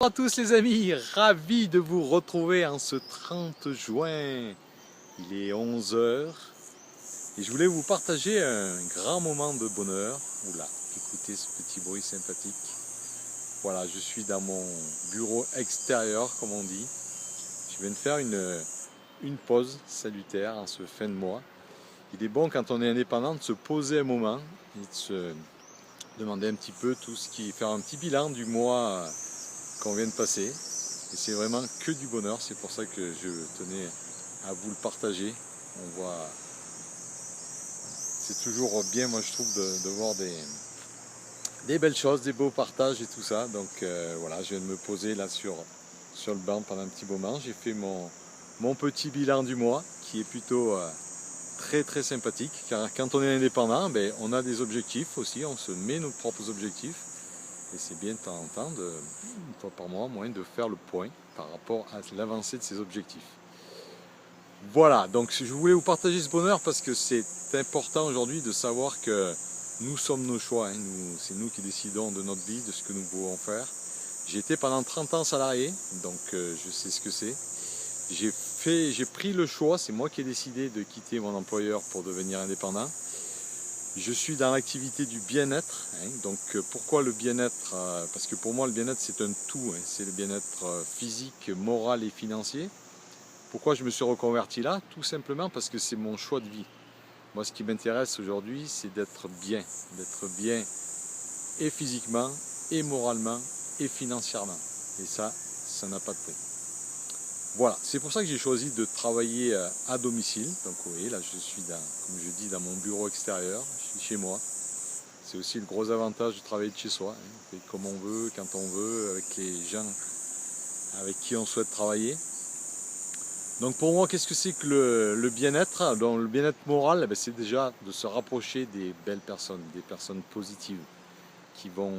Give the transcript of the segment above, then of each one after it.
à tous les amis, ravi de vous retrouver en ce 30 juin. Il est 11 heures et je voulais vous partager un grand moment de bonheur. Oula, écoutez ce petit bruit sympathique. Voilà, je suis dans mon bureau extérieur comme on dit. Je viens de faire une pause salutaire en ce fin de mois. Il est bon quand on est indépendant de se poser un moment et de se demander un petit peu tout ce qui... faire un petit bilan du mois qu'on vient de passer. Et c'est vraiment que du bonheur, c'est pour ça que je tenais à vous le partager. On voit, c'est toujours bien, moi je trouve, de voir des belles choses, des beaux partages et tout ça. Donc voilà, je viens de me poser là sur le banc pendant un petit moment. J'ai fait mon petit bilan du mois qui est plutôt très sympathique, car quand on est indépendant, ben, on a des objectifs aussi, on se met nos propres objectifs. Et c'est bien de temps en temps, une fois par mois, moins de faire le point par rapport à l'avancée de ces objectifs. Voilà, donc je voulais vous partager ce bonheur parce que c'est important aujourd'hui de savoir que nous sommes nos choix. Hein. C'est nous qui décidons de notre vie, de ce que nous pouvons faire. J'ai été pendant 30 ans salarié, donc je sais ce que c'est. J'ai pris le choix, c'est moi qui ai décidé de quitter mon employeur pour devenir indépendant. Je suis dans l'activité du bien-être, hein, donc pourquoi le bien-être? Parce que pour moi le bien-être c'est un tout, hein, c'est le bien-être physique, moral et financier. Pourquoi je me suis reconverti là? Tout simplement parce que c'est mon choix de vie. Moi ce qui m'intéresse aujourd'hui c'est d'être bien et physiquement, et moralement, et financièrement. Et ça n'a pas de prix. Voilà, c'est pour ça que j'ai choisi de travailler à domicile. Donc vous voyez, là je suis comme je dis, dans mon bureau extérieur, je suis chez moi. C'est aussi le gros avantage de travailler de chez soi. Hein. On fait comme on veut, quand on veut, avec les gens avec qui on souhaite travailler. Donc pour moi, qu'est-ce que c'est que le bien-être? Donc le bien-être moral, c'est déjà de se rapprocher des belles personnes, des personnes positives, qui vont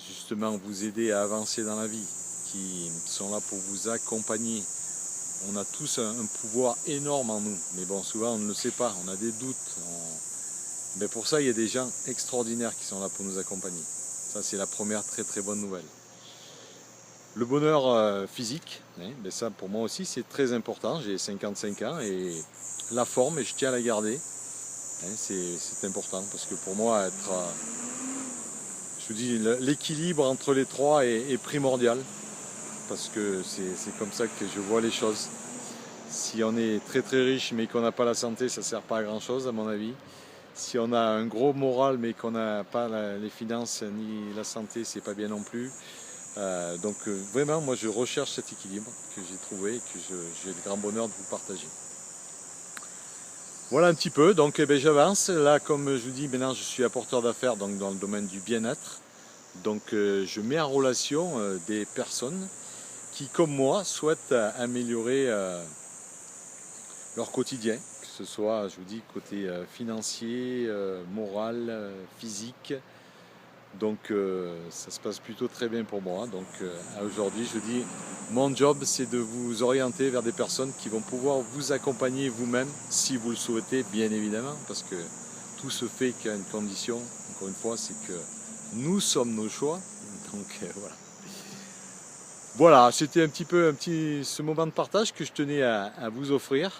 justement vous aider à avancer dans la vie, qui sont là pour vous accompagner. On a tous un pouvoir énorme en nous, mais bon, souvent on ne le sait pas, on a des doutes. Mais pour ça, il y a des gens extraordinaires qui sont là pour nous accompagner. Ça, c'est la première très bonne nouvelle. Le bonheur physique, hein, ça pour moi aussi, c'est très important. J'ai 55 ans et la forme, et je tiens à la garder. Hein, c'est important parce que pour moi, je vous dis, l'équilibre entre les trois est primordial. Parce que c'est comme ça que je vois les choses. Si on est très riche mais qu'on n'a pas la santé, ça ne sert pas à grand chose à mon avis. Si on a un gros moral mais qu'on n'a pas les finances ni la santé, c'est pas bien non plus. Donc vraiment, moi je recherche cet équilibre que j'ai trouvé et que j'ai le grand bonheur de vous partager. Voilà un petit peu, donc j'avance. Là, comme je vous dis, maintenant je suis apporteur d'affaires dans le domaine du bien-être. Donc je mets en relation des personnes qui, comme moi, souhaitent améliorer leur quotidien, que ce soit, je vous dis, côté financier, moral, physique. Donc ça se passe plutôt très bien pour moi. Donc aujourd'hui, je dis, mon job, c'est de vous orienter vers des personnes qui vont pouvoir vous accompagner vous-même, si vous le souhaitez, bien évidemment, parce que tout se fait qu'à une condition, encore une fois, c'est que nous sommes nos choix. Donc voilà. Voilà, c'était un petit peu ce moment de partage que je tenais à vous offrir.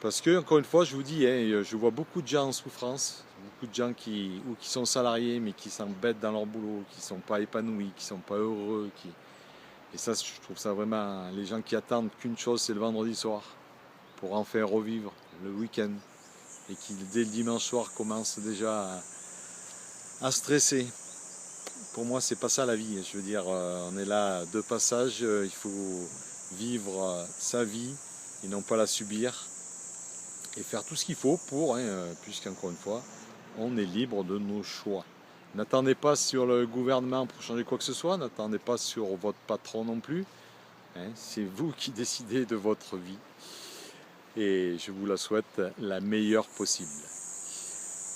Parce que, encore une fois, je vous dis, hein, je vois beaucoup de gens en souffrance, beaucoup de gens qui sont salariés, mais qui s'embêtent dans leur boulot, qui ne sont pas épanouis, qui ne sont pas heureux. Et ça, je trouve ça vraiment, les gens qui attendent qu'une chose, c'est le vendredi soir, pour enfin revivre le week-end. Et qui, dès le dimanche soir, commencent déjà à stresser. Pour moi, c'est pas ça la vie. Je veux dire, on est là de passage, il faut vivre sa vie et non pas la subir. Et faire tout ce qu'il faut pour, puisqu'encore une fois, on est libre de nos choix. N'attendez pas sur le gouvernement pour changer quoi que ce soit, n'attendez pas sur votre patron non plus. Hein, c'est vous qui décidez de votre vie. Et je vous la souhaite la meilleure possible.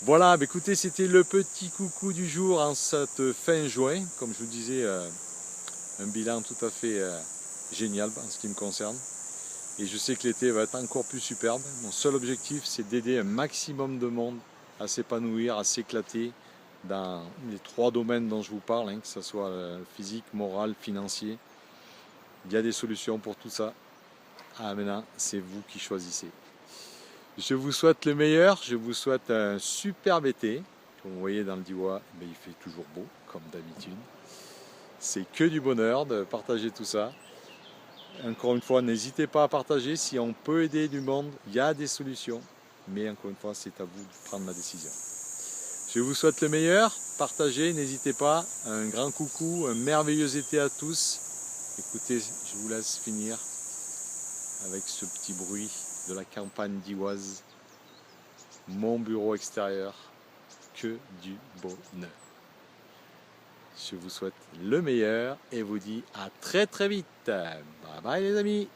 Voilà, écoutez, c'était le petit coucou du jour en cette fin juin. Comme je vous disais, un bilan tout à fait génial en ce qui me concerne. Et je sais que l'été va être encore plus superbe. Mon seul objectif, c'est d'aider un maximum de monde à s'épanouir, à s'éclater, dans les 3 domaines dont je vous parle, hein, que ce soit physique, moral, financier. Il y a des solutions pour tout ça. Ah, maintenant, c'est vous qui choisissez. Je vous souhaite le meilleur, je vous souhaite un superbe été. Comme vous voyez dans le Diois, il fait toujours beau, comme d'habitude. C'est que du bonheur de partager tout ça. Encore une fois, n'hésitez pas à partager. Si on peut aider du monde, il y a des solutions. Mais encore une fois, c'est à vous de prendre la décision. Je vous souhaite le meilleur. Partagez, n'hésitez pas. Un grand coucou, un merveilleux été à tous. Écoutez, je vous laisse finir avec ce petit bruit de la campagne dioise. Mon bureau extérieur, que du bonheur. Je vous souhaite le meilleur et vous dis à très très vite. Bye bye les amis.